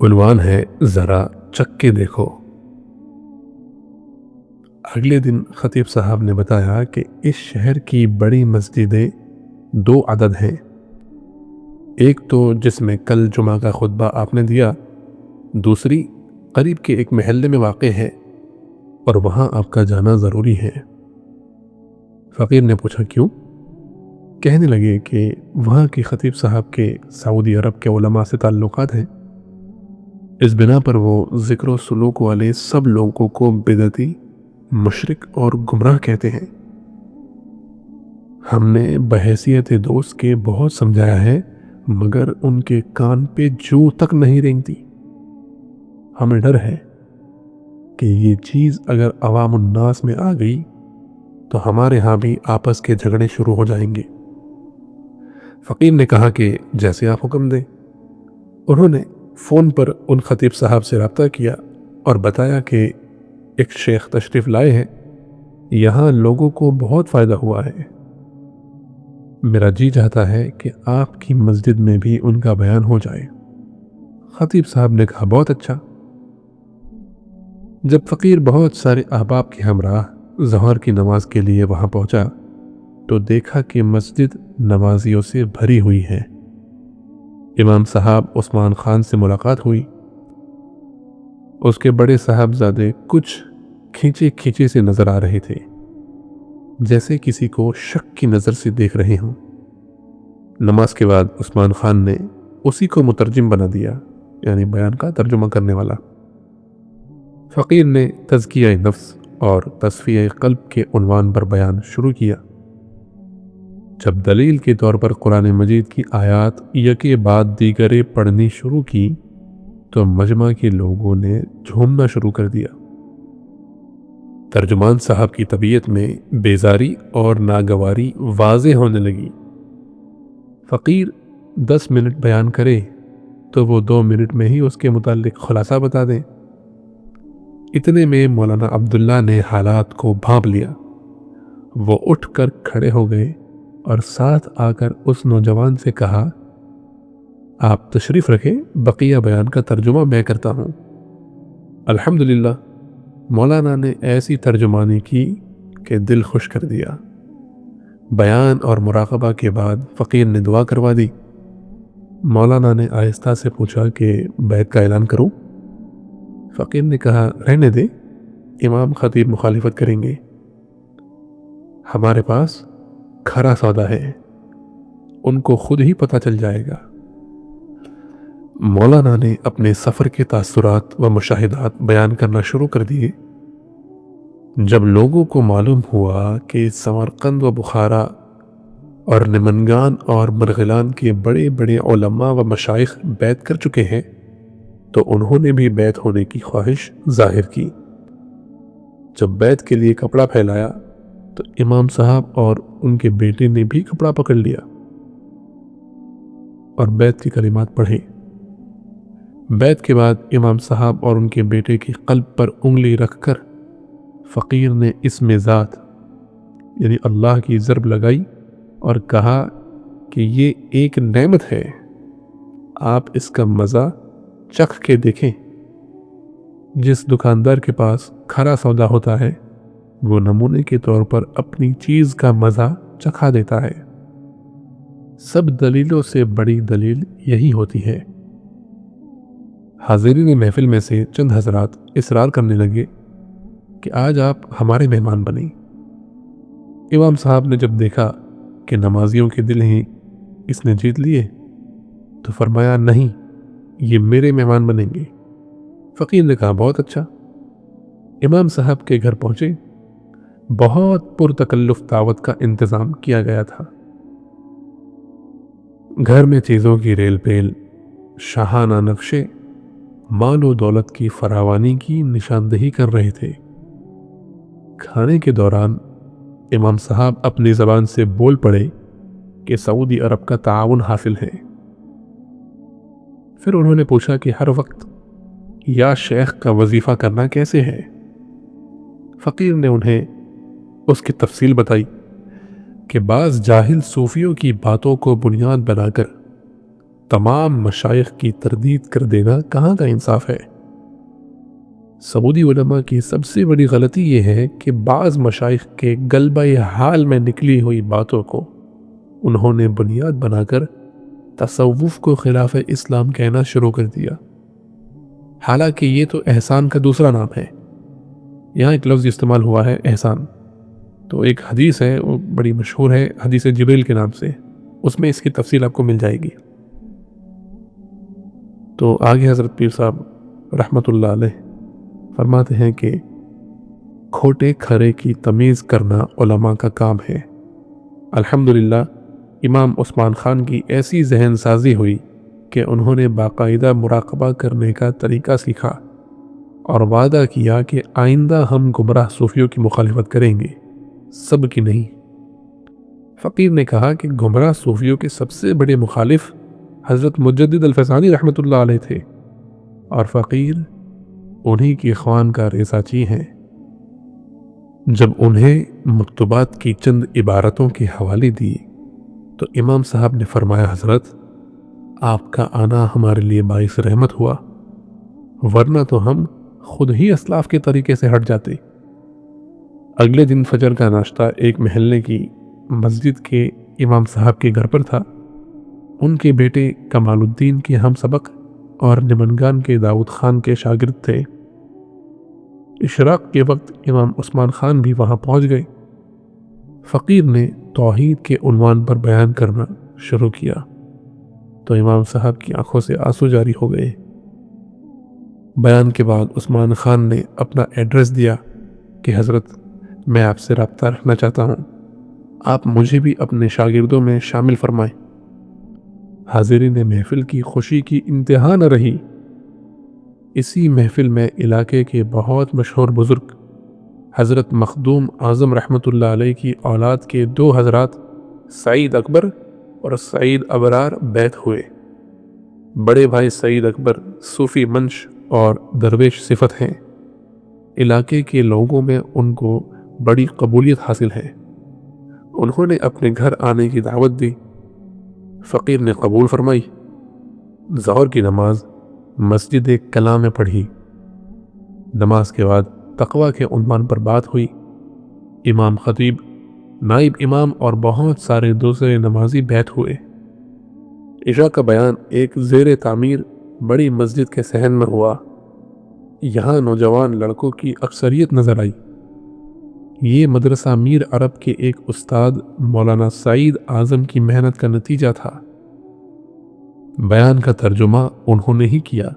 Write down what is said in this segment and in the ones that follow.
عنوان ہے ذرا چکھ کے دیکھو۔ اگلے دن خطیب صاحب نے بتایا کہ اس شہر کی بڑی مسجدیں دو عدد ہیں، ایک تو جس میں کل جمعہ کا خطبہ آپ نے دیا، دوسری قریب کے ایک محلے میں واقع ہے اور وہاں آپ کا جانا ضروری ہے۔ فقیر نے پوچھا کیوں؟ کہنے لگے کہ وہاں کے خطیب صاحب کے سعودی عرب کے علماء سے تعلقات ہیں، اس بنا پر وہ ذکر و سلوک والے سب لوگوں کو بدعتی، مشرک اور گمراہ کہتے ہیں۔ ہم نے بحیثیت دوست کے بہت سمجھایا ہے مگر ان کے کان پہ جو تک نہیں رینگتی۔ ہمیں ڈر ہے کہ یہ چیز اگر عوام الناس میں آ گئی تو ہمارے ہاں بھی آپس کے جھگڑے شروع ہو جائیں گے۔ فقیر نے کہا کہ جیسے آپ حکم دیں۔ انہوں نے فون پر ان خطیب صاحب سے رابطہ کیا اور بتایا کہ ایک شیخ تشریف لائے ہیں، یہاں لوگوں کو بہت فائدہ ہوا ہے۔ میرا جی چاہتا ہے کہ آپ کی مسجد میں بھی ان کا بیان ہو جائے۔ خطیب صاحب نے کہا بہت اچھا۔ جب فقیر بہت سارے احباب کے ہمراہ ظہر کی نماز کے لیے وہاں پہنچا تو دیکھا کہ مسجد نمازیوں سے بھری ہوئی ہے۔ امام صاحب عثمان خان سے ملاقات ہوئی۔ اس کے بڑے صاحبزادے کچھ کھینچے کھینچے سے نظر آ رہے تھے، جیسے کسی کو شک کی نظر سے دیکھ رہے ہوں۔ نماز کے بعد عثمان خان نے اسی کو مترجم بنا دیا، یعنی بیان کا ترجمہ کرنے والا۔ فقیر نے تزکیہ نفس اور تصفیہ قلب کے عنوان پر بیان شروع کیا۔ جب دلیل کے طور پر قرآن مجید کی آیات یکے بعد دیگرے پڑھنی شروع کی تو مجمع کے لوگوں نے جھومنا شروع کر دیا۔ ترجمان صاحب کی طبیعت میں بیزاری اور ناگواری واضح ہونے لگی۔ فقیر 10 منٹ بیان کرے تو وہ 2 منٹ میں ہی اس کے متعلق خلاصہ بتا دیں۔ اتنے میں مولانا عبداللہ نے حالات کو بھانپ لیا۔ وہ اٹھ کر کھڑے ہو گئے اور ساتھ آ کر اس نوجوان سے کہا، آپ تشریف رکھیں، بقیہ بیان کا ترجمہ میں کرتا ہوں۔ الحمدللہ، مولانا نے ایسی ترجمانی کی کہ دل خوش کر دیا۔ بیان اور مراقبہ کے بعد فقیر نے دعا کروا دی۔ مولانا نے آہستہ سے پوچھا کہ بیعت کا اعلان کروں؟ فقیر نے کہا رہنے دے، امام خطیب مخالفت کریں گے، ہمارے پاس کھرا سودا ہے، ان کو خود ہی پتہ چل جائے گا۔ مولانا نے اپنے سفر کے تاثرات و مشاہدات بیان کرنا شروع کر دیے۔ جب لوگوں کو معلوم ہوا کہ سمرقند و بخارا اور نمنگان اور مرغلان کے بڑے بڑے علماء و مشائخ بیعت کر چکے ہیں تو انہوں نے بھی بیعت ہونے کی خواہش ظاہر کی۔ جب بیعت کے لیے کپڑا پھیلایا تو امام صاحب اور ان کے بیٹے نے بھی کپڑا پکڑ لیا اور بیعت کی کلمات پڑھے۔ بیعت کے بعد امام صاحب اور ان کے بیٹے کی قلب پر انگلی رکھ کر فقیر نے اسم ذات یعنی اللہ کی ضرب لگائی اور کہا کہ یہ ایک نعمت ہے، آپ اس کا مزہ چکھ کے دیکھیں۔ جس دکاندار کے پاس کھرا سودا ہوتا ہے وہ نمونے کے طور پر اپنی چیز کا مزہ چکھا دیتا ہے۔ سب دلیلوں سے بڑی دلیل یہی ہوتی ہے۔ حاضرین محفل میں سے چند حضرات اصرار کرنے لگے کہ آج آپ ہمارے مہمان بنیں۔ امام صاحب نے جب دیکھا کہ نمازیوں کے دل ہی اس نے جیت لیے تو فرمایا نہیں، یہ میرے مہمان بنیں گے۔ فقیر نے کہا بہت اچھا۔ امام صاحب کے گھر پہنچے۔ بہت پرتکلف دعوت کا انتظام کیا گیا تھا۔ گھر میں چیزوں کی ریل پیل، شاہانہ نقشے مال و دولت کی فراوانی کی نشاندہی کر رہے تھے۔ کھانے کے دوران امام صاحب اپنی زبان سے بول پڑے کہ سعودی عرب کا تعاون حاصل ہے۔ پھر انہوں نے پوچھا کہ ہر وقت یا شیخ کا وظیفہ کرنا کیسے ہے؟ فقیر نے انہیں اس کی تفصیل بتائی کہ بعض جاہل صوفیوں کی باتوں کو بنیاد بنا کر تمام مشائخ کی تردید کر دینا کہاں کا انصاف ہے؟ سعودی علماء کی سب سے بڑی غلطی یہ ہے کہ بعض مشائخ کے غلبہ حال میں نکلی ہوئی باتوں کو انہوں نے بنیاد بنا کر تصوف کو خلاف اسلام کہنا شروع کر دیا، حالانکہ یہ تو احسان کا دوسرا نام ہے۔ یہاں ایک لفظ استعمال ہوا ہے احسان، تو ایک حدیث ہے وہ بڑی مشہور ہے، حدیث جبریل کے نام سے، اس میں اس کی تفصیل آپ کو مل جائے گی۔ تو آگے حضرت پیر صاحب رحمۃ اللہ علیہ فرماتے ہیں کہ کھوٹے کھرے کی تمیز کرنا علماء کا کام ہے۔ الحمدللہ امام عثمان خان کی ایسی ذہن سازی ہوئی کہ انہوں نے باقاعدہ مراقبہ کرنے کا طریقہ سیکھا اور وعدہ کیا کہ آئندہ ہم گمراہ صوفیوں کی مخالفت کریں گے، سب کی نہیں۔ فقیر نے کہا کہ گمراہ صوفیوں کے سب سے بڑے مخالف حضرت مجدد الفسانی رحمۃ اللہ علیہ تھے، اور فقیر انہی کی خوان کا ریزاچی ہیں۔ جب انہیں مکتوبات کی چند عبارتوں کے حوالے دیے تو امام صاحب نے فرمایا، حضرت آپ کا آنا ہمارے لیے باعث رحمت ہوا، ورنہ تو ہم خود ہی اسلاف کے طریقے سے ہٹ جاتے۔ اگلے دن فجر کا ناشتہ ایک محلے کی مسجد کے امام صاحب کے گھر پر تھا۔ ان کے بیٹے کمال الدین کے ہم سبق اور نمنگان کے داؤد خان کے شاگرد تھے۔ اشراق کے وقت امام عثمان خان بھی وہاں پہنچ گئے۔ فقیر نے توحید کے عنوان پر بیان کرنا شروع کیا تو امام صاحب کی آنکھوں سے آنسو جاری ہو گئے۔ بیان کے بعد عثمان خان نے اپنا ایڈریس دیا کہ حضرت میں آپ سے رابطہ رکھنا چاہتا ہوں، آپ مجھے بھی اپنے شاگردوں میں شامل فرمائیں۔ حاضرین محفل کی خوشی کی انتہا نہ رہی۔ اسی محفل میں علاقے کے بہت مشہور بزرگ حضرت مخدوم اعظم رحمۃ اللہ علیہ کی اولاد کے 2 حضرات سعید اکبر اور سعید ابرار بیعت ہوئے۔ بڑے بھائی سعید اکبر صوفی منش اور درویش صفت ہیں۔ علاقے کے لوگوں میں ان کو بڑی قبولیت حاصل ہے۔ انہوں نے اپنے گھر آنے کی دعوت دی۔ فقیر نے قبول فرمائی۔ ظہر کی نماز مسجد کلام میں پڑھی۔ نماز کے بعد تقویٰ کے عنوان پر بات ہوئی۔ امام خطیب، نائب امام اور بہت سارے دوسرے نمازی بیعت ہوئے۔ عشاء کا بیان ایک زیر تعمیر بڑی مسجد کے صحن میں ہوا۔ یہاں نوجوان لڑکوں کی اکثریت نظر آئی۔ یہ مدرسہ میر عرب کے ایک استاد مولانا سعید اعظم کی محنت کا نتیجہ تھا۔ بیان کا ترجمہ انہوں نے ہی کیا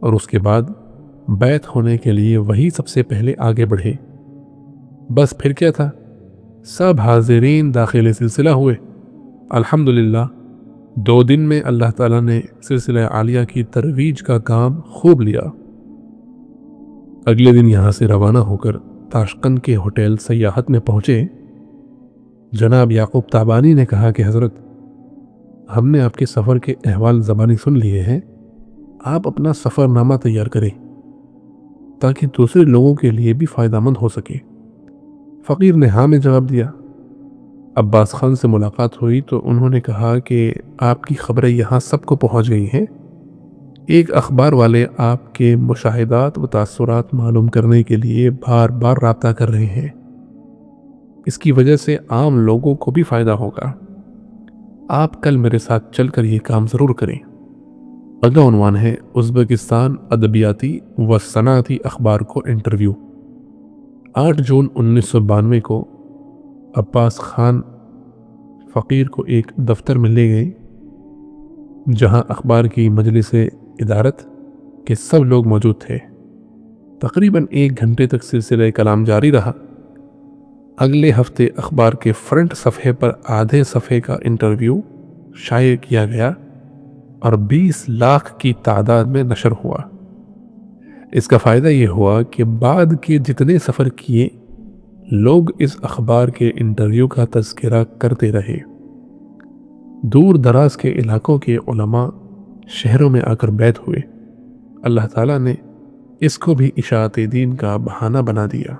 اور اس کے بعد بیعت ہونے کے لیے وہی سب سے پہلے آگے بڑھے۔ بس پھر کیا تھا، سب حاضرین داخل سلسلہ ہوئے۔ الحمدللہ 2 دن میں اللہ تعالیٰ نے سلسلہ عالیہ کی ترویج کا کام خوب لیا۔ اگلے دن یہاں سے روانہ ہو کر تاشقند کے ہوٹل سیاحت میں پہنچے۔ جناب یعقوب تابانی نے کہا کہ حضرت ہم نے آپ کے سفر کے احوال زبانی سن لیے ہیں، آپ اپنا سفر نامہ تیار کریں تاکہ دوسرے لوگوں کے لیے بھی فائدہ مند ہو سکے۔ فقیر نے ہاں میں جواب دیا۔ عباس خان سے ملاقات ہوئی تو انہوں نے کہا کہ آپ کی خبریں یہاں سب کو پہنچ گئی ہیں، ایک اخبار والے آپ کے مشاہدات و تاثرات معلوم کرنے کے لیے بار بار رابطہ کر رہے ہیں، اس کی وجہ سے عام لوگوں کو بھی فائدہ ہوگا، آپ کل میرے ساتھ چل کر یہ کام ضرور کریں۔ اگلا عنوان ہے ازبکستان ادبیاتی و صنعتی اخبار کو انٹرویو۔ 8 جون 1992 کو عباس خان فقیر کو ایک دفتر میں لے گئے جہاں اخبار کی مجلس ادارت کے سب لوگ موجود تھے۔ تقریباً 1 گھنٹے تک سلسلہ کلام جاری رہا۔ اگلے ہفتے اخبار کے فرنٹ صفحے پر آدھے صفحے کا انٹرویو شائع کیا گیا اور 20 لاکھ کی تعداد میں نشر ہوا۔ اس کا فائدہ یہ ہوا کہ بعد کے جتنے سفر کیے لوگ اس اخبار کے انٹرویو کا تذکرہ کرتے رہے۔ دور دراز کے علاقوں کے علماء شہروں میں آ کر بیعت ہوئے۔ اللہ تعالیٰ نے اس کو بھی اشاعت دین کا بہانہ بنا دیا۔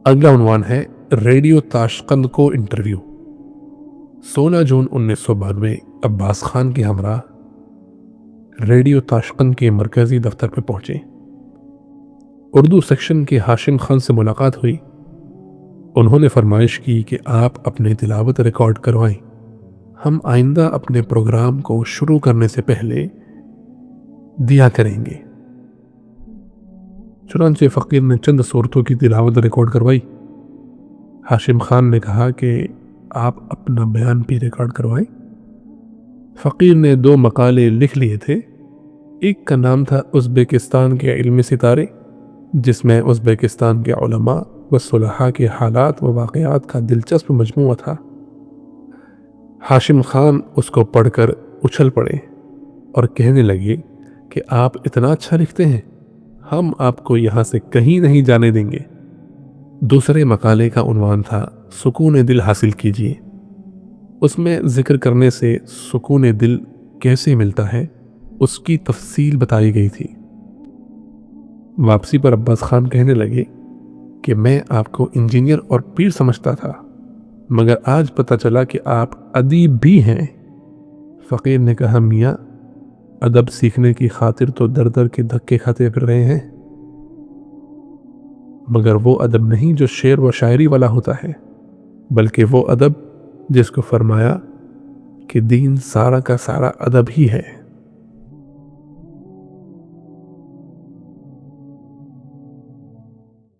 اگلا عنوان ہے ریڈیو تاشقند کو انٹرویو۔ 16 جون 1992 عباس خان کے ہمراہ ریڈیو تاشقند کے مرکزی دفتر پہ پہنچے۔ اردو سیکشن کے ہاشم خان سے ملاقات ہوئی۔ انہوں نے فرمائش کی کہ آپ اپنے تلاوت ریکارڈ کروائیں، ہم آئندہ اپنے پروگرام کو شروع کرنے سے پہلے دیا کریں گے۔ چنانچہ فقیر نے چند صورتوں کی تلاوت ریکارڈ کروائی۔ ہاشم خان نے کہا کہ آپ اپنا بیان بھی ریکارڈ کروائیں۔ فقیر نے 2 مقالے لکھ لیے تھے۔ ایک کا نام تھا ازبیکستان کے علمی ستارے، جس میں ازبیکستان کے علماء و صلحاء کے حالات و واقعات کا دلچسپ مجموعہ تھا۔ ہاشم خان اس کو پڑھ کر اچھل پڑے اور کہنے لگے کہ آپ اتنا اچھا لکھتے ہیں، ہم آپ کو یہاں سے کہیں نہیں جانے دیں گے۔ دوسرے مقالے کا عنوان تھا سکون دل حاصل کیجیے۔ اس میں ذکر کرنے سے سکون دل کیسے ملتا ہے اس کی تفصیل بتائی گئی تھی۔ واپسی پر عباس خان کہنے لگے کہ میں آپ کو انجینئر اور پیر سمجھتا تھا، مگر آج پتہ چلا کہ آپ ادیب بھی ہیں۔ فقیر نے کہا میاں، ادب سیکھنے کی خاطر تو در در کے دھکے کھاتے پھر رہے ہیں، مگر وہ ادب نہیں جو شعر و شاعری والا ہوتا ہے، بلکہ وہ ادب جس کو فرمایا کہ دین سارا کا سارا ادب ہی ہے۔